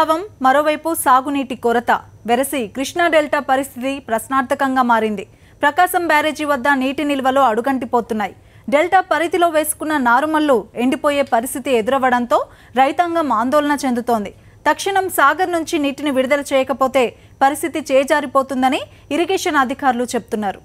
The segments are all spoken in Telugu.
వర్షాభావం మరోవైపు సాగునీటి కొరత వెరసి కృష్ణా డెల్టా పరిస్థితి ప్రశ్నార్థకంగా మారింది. ప్రకాశం బ్యారేజీ వద్ద నీటి నిల్వలు అడుగంటిపోతున్నాయి. డెల్టా పరిధిలో వేసుకున్న నారుమళ్లు ఎండిపోయే పరిస్థితి ఎదురవ్వడంతో రైతాంగం ఆందోళన చెందుతోంది. తక్షణం సాగర్ నుంచి నీటిని విడుదల చేయకపోతే పరిస్థితి చేజారిపోతుందని ఇరిగేషన్ అధికారులు చెబుతున్నారు.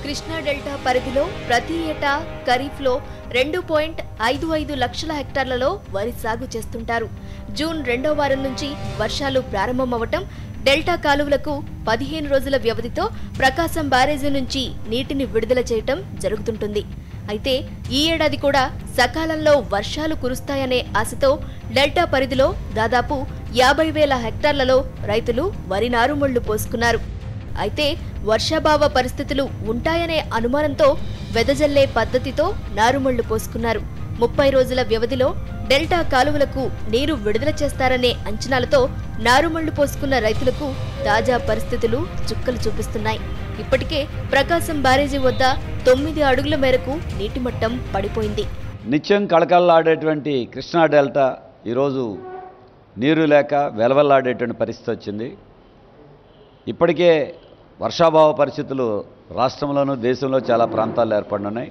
కృష్ణా డెల్టా పరిధిలో ప్రతి ఏటా ఖరీఫ్లో 2.55 లక్షల హెక్టార్లలో వరి సాగు చేస్తుంటారు. జూన్ 2వ వారం నుంచి వర్షాలు ప్రారంభమవటం డెల్టా కాలువలకు 15 రోజుల వ్యవధితో ప్రకాశం బ్యారేజీ నుంచి నీటిని విడుదల చేయటం జరుగుతుంటుంది. అయితే ఈ ఏడాది కూడా సకాలంలో వర్షాలు కురుస్తాయనే ఆశతో డెల్టా పరిధిలో దాదాపు 50,000 హెక్టార్లలో రైతులు వరి నారుమళ్లు పోసుకున్నారు. అయితే వర్షాభావ పరిస్థితులు ఉంటాయనే అనుమానంతో వెదజల్లే పద్ధతితో నారుమళ్లు పోసుకున్నారు. 30 రోజుల వ్యవధిలో డెల్టా కాలువలకు నీరు విడుదల చేస్తారనే అంచనాలతో నారుమళ్లు పోసుకున్న రైతులకు తాజా పరిస్థితులు చుక్కలు చూపిస్తున్నాయి. ఇప్పటికే ప్రకాశం బ్యారేజీ వద్ద 9 అడుగుల మేరకు నీటి మట్టం పడిపోయింది. నిత్యం కళకళలాడేటువంటి కృష్ణా డెల్టా ఈరోజు నీరు లేక వెలవెల్లాడేటువంటి పరిస్థితి వచ్చింది. ఇప్పటికే వర్షాభావ పరిస్థితులు రాష్ట్రంలోనూ దేశంలో చాలా ప్రాంతాల్లో ఏర్పడినాయి.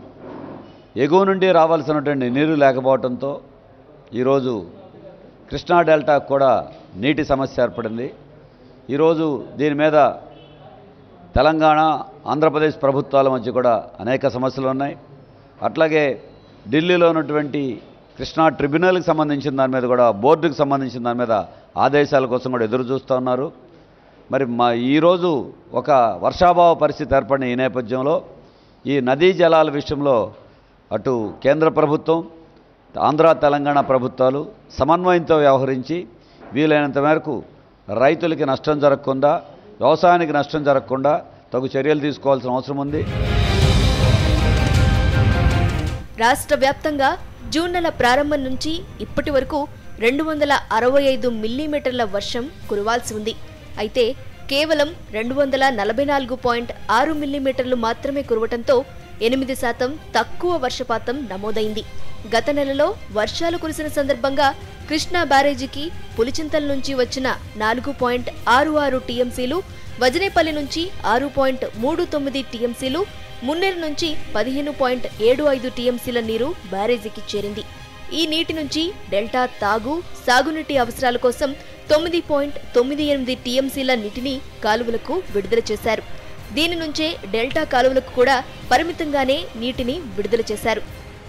ఎగువ నుండి రావాల్సినటువంటి నీరు లేకపోవడంతో ఈరోజు కృష్ణా డెల్టా కూడా నీటి సమస్య ఏర్పడింది. ఈరోజు దీని మీద తెలంగాణ ఆంధ్రప్రదేశ్ ప్రభుత్వాల మధ్య కూడా అనేక సమస్యలు ఉన్నాయి. అట్లాగే ఢిల్లీలో ఉన్నటువంటి కృష్ణా ట్రిబ్యునల్కి సంబంధించిన దాని మీద కూడా బోర్డుకు సంబంధించిన దాని మీద ఆదేశాల కోసం కూడా ఎదురు చూస్తూ ఉన్నారు. మరి ఈరోజు ఒక వర్షాభావ పరిస్థితి ఏర్పడిన ఈ నేపథ్యంలో ఈ నదీ జలాల విషయంలో అటు కేంద్ర ప్రభుత్వం ఆంధ్ర తెలంగాణ ప్రభుత్వాలు సమన్వయంతో వ్యవహరించి వీలైనంత మేరకు రైతులకి నష్టం జరగకుండా వ్యవసాయానికి నష్టం జరగకుండా తగు చర్యలు తీసుకోవాల్సిన అవసరం ఉంది. రాష్ట్ర వ్యాప్తంగా జూన్ నెల ప్రారంభం నుంచి ఇప్పటి వరకు 265 మిల్లీమీటర్ల వర్షం కురవాల్సి ఉంది. అయితే కేవలం 244.6 మిల్లీమీటర్లు మాత్రమే కురవటంతో 8% తక్కువ వర్షపాతం నమోదైంది. గత నెలలో వర్షాలు కురిసిన సందర్భంగా కృష్ణా బ్యారేజీకి పులిచింతల నుంచి వచ్చిన 4.66 టీఎంసీలు, వజనేపల్లి నుంచి 6.39 టీఎంసీలు, మున్నేరు నుంచి 15.75 టీఎంసీల నీరు బ్యారేజీకి చేరింది. ఈ నీటి నుంచి డెల్టా తాగు సాగునీటి అవసరాల కోసం 9.98 టీఎంసీల నీటిని కాలువలకు విడుదల చేశారు. దీని నుంచే డెల్టా కాలువలకు కూడా పరిమితంగానే నీటిని విడుదల చేశారు.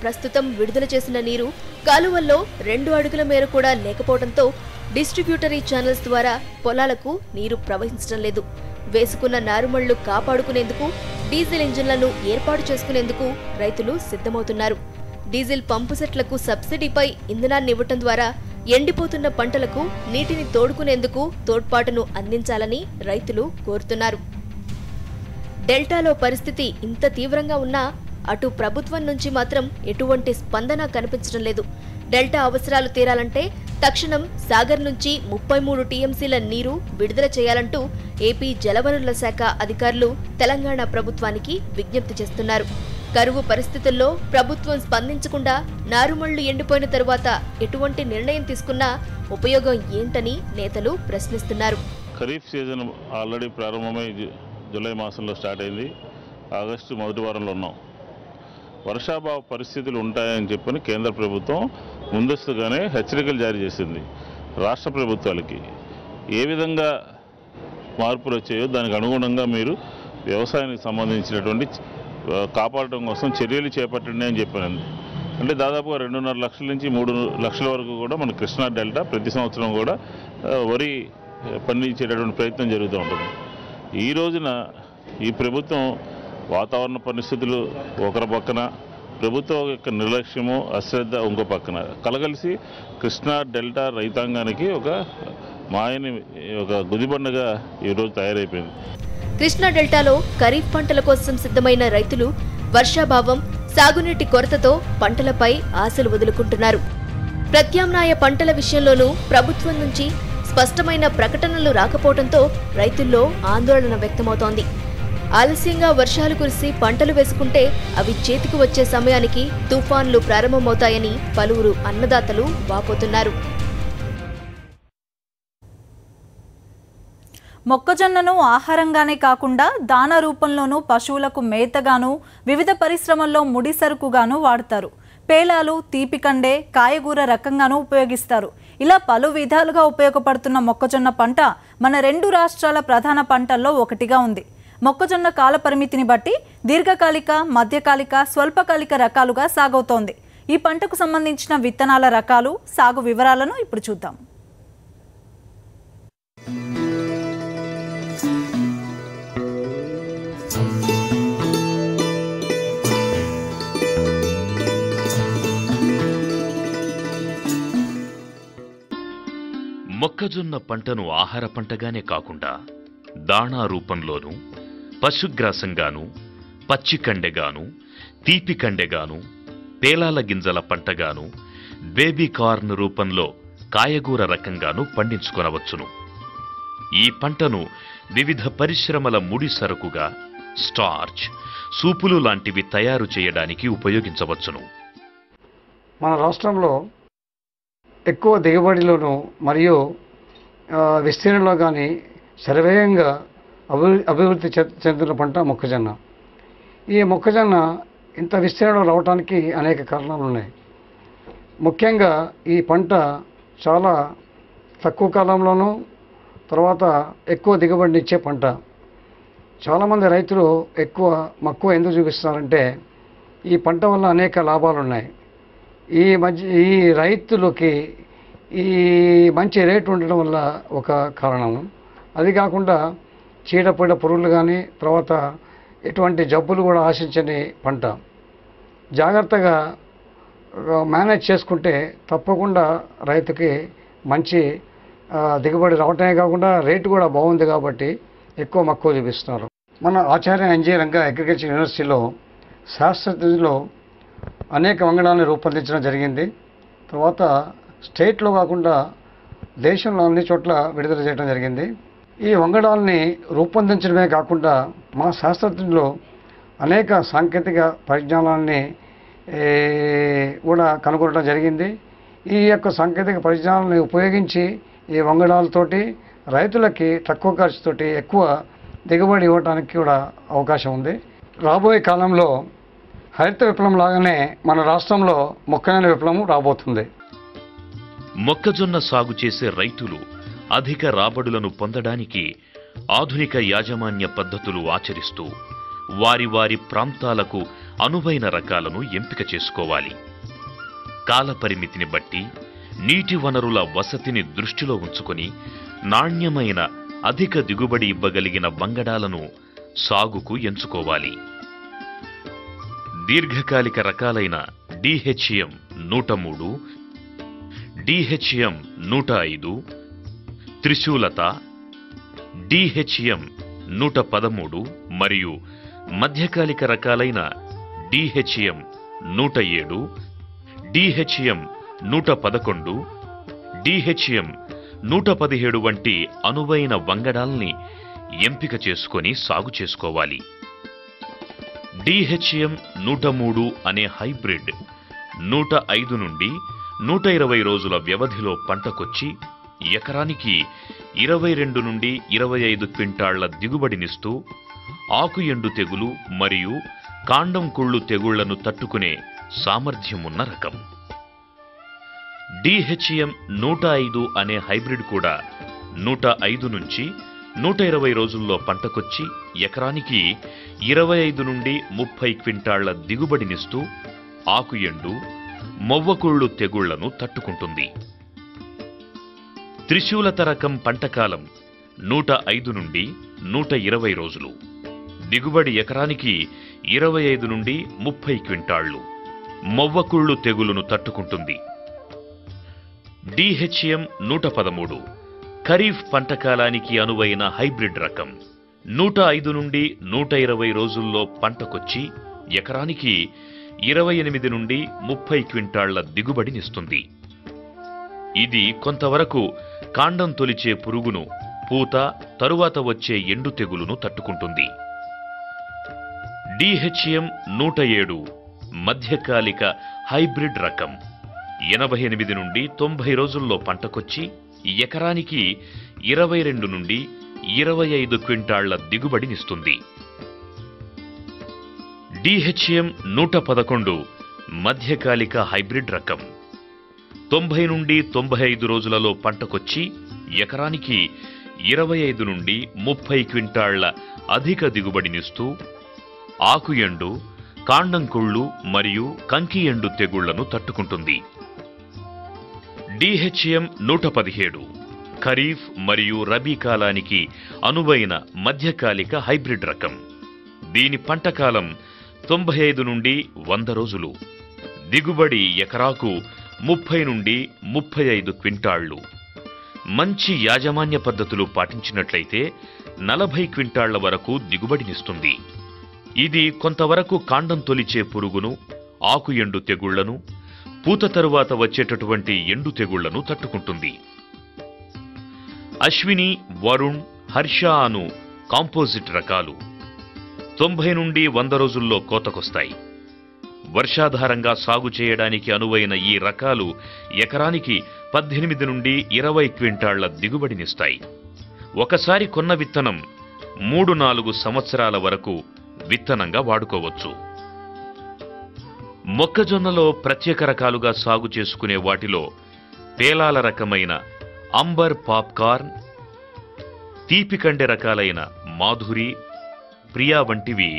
ప్రస్తుతం విడుదల చేసిన నీరు కాలువల్లో 2 అడుగుల మేర కూడా లేకపోవడంతో డిస్ట్రిబ్యూటరీ ఛానల్స్ ద్వారా పొలాలకు నీరు ప్రవహించడం లేదు. వేసుకున్న నారుమళ్లు కాపాడుకునేందుకు డీజిల్ ఇంజిన్లను ఏర్పాటు చేసుకునేందుకు రైతులు సిద్ధమవుతున్నారు. డీజిల్ పంపు సెట్లకు సబ్సిడీపై ఇంధనాన్ని ఇవ్వటం ద్వారా ఎండిపోతున్న పంటలకు నీటిని తోడుకునేందుకు తోడ్పాటును అందించాలని రైతులు కోరుతున్నారు. డెల్టాలో పరిస్థితి ఇంత తీవ్రంగా ఉన్నా అటు ప్రభుత్వం నుంచి మాత్రం ఎటువంటి స్పందన కనిపించడం లేదు. డెల్టా అవసరాలు తీరాలంటే తక్షణం సాగర్ నుంచి 33 టీఎంసీల నీరు విడుదల చేయాలంటూ ఏపీ జలవనరుల శాఖ అధికారులు తెలంగాణ ప్రభుత్వానికి విజ్ఞప్తి చేస్తున్నారు. కరువు పరిస్థితుల్లో ప్రభుత్వం స్పందించకుండా నారుమళ్లు ఎండిపోయిన తరువాత ఎటువంటి నిర్ణయం తీసుకున్నా ఉపయోగం ఏంటని నేతలు ప్రశ్నిస్తున్నారు. ఖరీఫ్ సీజన్ ఆల్రెడీ ప్రారంభమై జూలై మాసంలో స్టార్ట్ అయింది. ఆగస్టు మొదటి వారంలో ఉన్నాం. వర్షాభావ పరిస్థితులు ఉంటాయని చెప్పని కేంద్ర ప్రభుత్వం ముందస్తుగానే హెచ్చరికలు జారీ చేసింది. రాష్ట్ర ప్రభుత్వాలకి ఏ విధంగా మార్పులు వచ్చాయో దానికి అనుగుణంగా మీరు వ్యవసాయానికి సంబంధించినటువంటి కాపాడటం కోసం చర్యలు చేపట్టండి అని చెప్పాను. అంటే దాదాపుగా 2.5 లక్షల నుంచి 3 లక్షల వరకు కూడా మన కృష్ణా డెల్టా ప్రతి సంవత్సరం కూడా వరి పండించేటటువంటి ప్రయత్నం జరుగుతూ ఉంటుంది. ఈ రోజున ఈ ప్రభుత్వం వాతావరణ పరిస్థితులు ఒకరి పక్కన, ప్రభుత్వం యొక్క నిర్లక్ష్యము అశ్రద్ధ ఇంకో పక్కన కలగలిసి కృష్ణా డెల్టా రైతాంగానికి ఒక మాయని ఒక గుదిబండగా ఈరోజు తయారైపోయింది. కృష్ణా డెల్టాలో ఖరీఫ్ పంటల కోసం సిద్ధమైన రైతులు వర్షాభావం సాగునీటి కొరతతో పంటలపై ఆశలు వదులుకుంటున్నారు. ప్రత్యామ్నాయ పంటల విషయంలోనూ ప్రభుత్వం నుంచి స్పష్టమైన ప్రకటనలు రాకపోవడంతో రైతుల్లో ఆందోళన వ్యక్తమవుతోంది. ఆలస్యంగా వర్షాలు కురిసి పంటలు వేసుకుంటే అవి చేతికి వచ్చే సమయానికి తుఫాన్లు ప్రారంభమవుతాయని పలువురు అన్నదాతలు వాపోతున్నారు. మొక్కజొన్నను ఆహారంగానే కాకుండా దానా రూపంలోనూ పశువులకు మేతగాను వివిధ పరిశ్రమల్లో ముడి సరుకుగాను వాడతారు. పేలాలు, తీపికండే, కాయగూర రకంగానూ ఉపయోగిస్తారు. ఇలా పలు విధాలుగా ఉపయోగపడుతున్న మొక్కజొన్న పంట మన 2 రాష్ట్రాల ప్రధాన పంటల్లో ఒకటిగా ఉంది. మొక్కజొన్న కాల పరిమితిని బట్టి దీర్ఘకాలిక, మధ్యకాలిక, స్వల్పకాలిక రకాలుగా సాగవుతోంది. ఈ పంటకు సంబంధించిన విత్తనాల రకాలు, సాగు వివరాలను ఇప్పుడు చూద్దాం. మొక్కజొన్న పంటను ఆహార పంటగానే కాకుండా దాణా రూపంలోనూ, పశుగ్రాసంగాను, పచ్చికండెగాను, తీపికండెగాను, పేలాల గింజల పంటగాను, బేబీ కార్న్ రూపంలో కాయగూర రకంగాను పండించుకొనవచ్చును. ఈ పంటను వివిధ పరిశ్రమల ముడి సరుకుగా, స్టార్చ్, సూపులు లాంటివి తయారు చేయడానికి ఉపయోగించవచ్చును. మన రాష్ట్రంలో ఎక్కువ దిగుబడిలోనూ మరియు విస్తీర్ణంలో కానీ శరవేగంగా అభివృద్ధి చెందిన పంట మొక్కజొన్న. ఈ మొక్కజొన్న ఇంత విస్తీర్ణంలో రావడానికి అనేక కారణాలు ఉన్నాయి. ముఖ్యంగా ఈ పంట చాలా తక్కువ కాలంలోనూ తర్వాత ఎక్కువ దిగుబడినిచ్చే పంట. చాలామంది రైతులు ఎక్కువ మక్కువ ఎందుకు చూపిస్తున్నారంటే ఈ పంట వల్ల అనేక లాభాలు ఉన్నాయి. ఈ రైతులకి ఈ మంచి రేటు ఉండడం వల్ల ఒక కారణం. అది కాకుండా చీడపీడ పురుగులు కానీ తర్వాత ఎటువంటి జబ్బులు కూడా ఆశించని పంట. జాగ్రత్తగా మేనేజ్ చేసుకుంటే తప్పకుండా రైతుకి మంచి దిగుబడి రావటమే కాకుండా రేటు కూడా బాగుంది కాబట్టి ఎక్కువ మక్కువ చూపిస్తున్నారు. మన ఆచార్య ఎన్జీ రంగా అగ్రికల్చర్ యూనివర్సిటీలో శాస్త్రజ్ఞులు అనేక వంగడాలను రూపొందించడం జరిగింది. తర్వాత స్టేట్లో కాకుండా దేశంలో అన్ని చోట్ల విడుదల చేయడం జరిగింది. ఈ వంగడాలని రూపొందించడమే కాకుండా మా శాస్త్రజ్ఞులు అనేక సాంకేతిక పరిజ్ఞానాన్ని కూడా కనుగొనడం జరిగింది. ఈ యొక్క సాంకేతిక పరిజ్ఞానాన్ని ఉపయోగించి ఈ వంగడాలతోటి రైతులకి తక్కువ ఖర్చుతోటి ఎక్కువ దిగుబడి ఇవ్వడానికి కూడా అవకాశం ఉంది. రాబోయే కాలంలో హరిత విప్లవం లాగానే మన రాష్ట్రంలో మొక్కజొన్న విప్లవం రాబోతుంది. మొక్కజొన్న సాగు చేసే రైతులు అధిక రాబడులను పొందడానికి ఆధునిక యాజమాన్య పద్ధతులు ఆచరిస్తూ వారి వారి ప్రాంతాలకు అనువైన రకాలను ఎంపిక చేసుకోవాలి. కాలపరిమితిని బట్టి నీటి వనరుల వసతిని దృష్టిలో ఉంచుకొని నాణ్యమైన అధిక దిగుబడి ఇవ్వగలిగిన వంగడాలను సాగుకు ఎంచుకోవాలి. దీర్ఘకాలిక రకాలైన DHM 103, DHM 105, త్రిశూలత, DHM 113 మరియు మధ్యకాలిక రకాలైన DHM 107, DHM 111, DHM 117 వంటి అనువైన వంగడాల్ని ఎంపిక చేసుకొని సాగు చేసుకోవాలి. DHM 103 అనే హైబ్రిడ్ 105 నుండి 120 రోజుల వ్యవధిలో పంటకొచ్చి ఎకరానికి 22 నుండి 25 క్వింటాళ్ల దిగుబడినిస్తూ ఆకు ఎండు తెగులు మరియు కాండం కుళ్ళు తెగుళ్లను తట్టుకునే సామర్థ్యమున్న రకం. DHM 105 అనే హైబ్రిడ్ కూడా 105 నుంచి 120 రోజుల్లో పంటకొచ్చి ఎకరానికి 25 నుండి 30 క్వింటాళ్ల దిగుబడినిస్తూ ఆకు ఎండు, మొవ్వకుళ్ళు తెగుళ్లను తట్టుకుంటుంది. త్రిశూలత రకం పంటకాలం 105 నుండి 120 రోజులు. దిగుబడి ఎకరానికి 25 నుండి 30 క్వింటాళ్లు. మొవ్వకుళ్ళు తెగులును తట్టుకుంటుంది. DHM 113 ఖరీఫ్ పంటకాలానికి అనువైన హైబ్రిడ్ రకం. 105 నుండి 120 రోజుల్లో పంటకొచ్చి ఎకరానికి 28 నుండి 30 క్వింటాళ్ల దిగుబడినిస్తుంది. ఇది కొంతవరకు కాండం తొలిచే పురుగును, పూత తరువాత వచ్చే ఎండు తెగులును తట్టుకుంటుంది. DHM 107 మధ్యకాలిక హైబ్రిడ్ రకం 88 నుండి 90 రోజుల్లో పంటకొచ్చి ఎకరానికి 22 నుండి 25 క్వింటాళ్ల దిగుబడినిస్తుంది. DHM 111 మధ్యకాలిక హైబ్రిడ్ రకం 90 నుండి 95 రోజులలో పంటకొచ్చి ఎకరానికి 25 నుండి 30 క్వింటాళ్ల అధిక దిగుబడినిస్తూ ఆకు ఎండు, కాండం కుళ్ళు మరియు కంకి ఎండు తెగుళ్లను తట్టుకుంటుంది. DHM 117 ఖరీఫ్ మరియు రబీ కాలానికి అనువైన మధ్యకాలిక హైబ్రిడ్ రకం. దీని పంటకాలం 95 నుండి 100 రోజులు. దిగుబడి ఎకరాకు 30 నుండి 35 క్వింటాళ్లు. మంచి యాజమాన్య పద్ధతులు పాటించినట్లయితే 40 క్వింటాళ్ల వరకు దిగుబడినిస్తుంది. ఇది కొంతవరకు కాండం తొలిచే పురుగును, ఆకు ఎండు తెగుళ్లను, పూత తరువాత వచ్చేటటువంటి ఎండు తెగుళ్లను తట్టుకుంటుంది. అశ్విని, వరుణ్, హర్ష అను కాంపోజిట్ రకాలు 90 నుండి 100 రోజుల్లో కోతకొస్తాయి. వర్షాధారంగా సాగు చేయడానికి అనువైన ఈ రకాలు ఎకరానికి 18 నుండి 20 క్వింటాళ్ల దిగుబడినిస్తాయి. ఒకసారి కొన్న విత్తనం 3-4 సంవత్సరాల వరకు విత్తనంగా వాడుకోవచ్చు. మొక్కజొన్నలో ప్రత్యేక రకాలుగా సాగు చేసుకునే వాటిలో పేలాల రకమైన అంబర్ పాప్కార్న్, తీపికండె రకాలైన మాధురి, ప్రియా వంటివి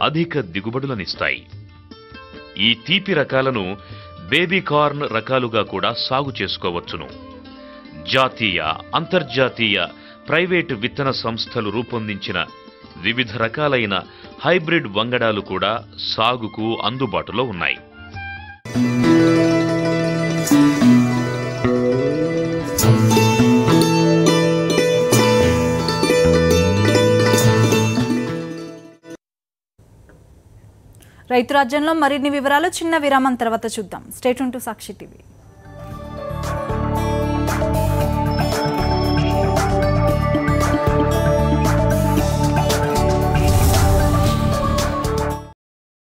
అధిక దిగుబడులనిస్తాయి. ఈ తీపి రకాలను బేబీ కార్న్ రకాలుగా కూడా సాగు చేసుకోవచ్చును. జాతీయ, అంతర్జాతీయ ప్రైవేటు విత్తన సంస్థలు రూపొందించిన వివిధ రకాలైన హైబ్రిడ్ వంగడాలు కూడా సాగుకు అందుబాటులో ఉన్నాయి. రైతు రాజ్యంలో మరిన్ని వివరాలు చిన్న విరామం తర్వాత చూద్దాం. Stay tune to Sakshi TV.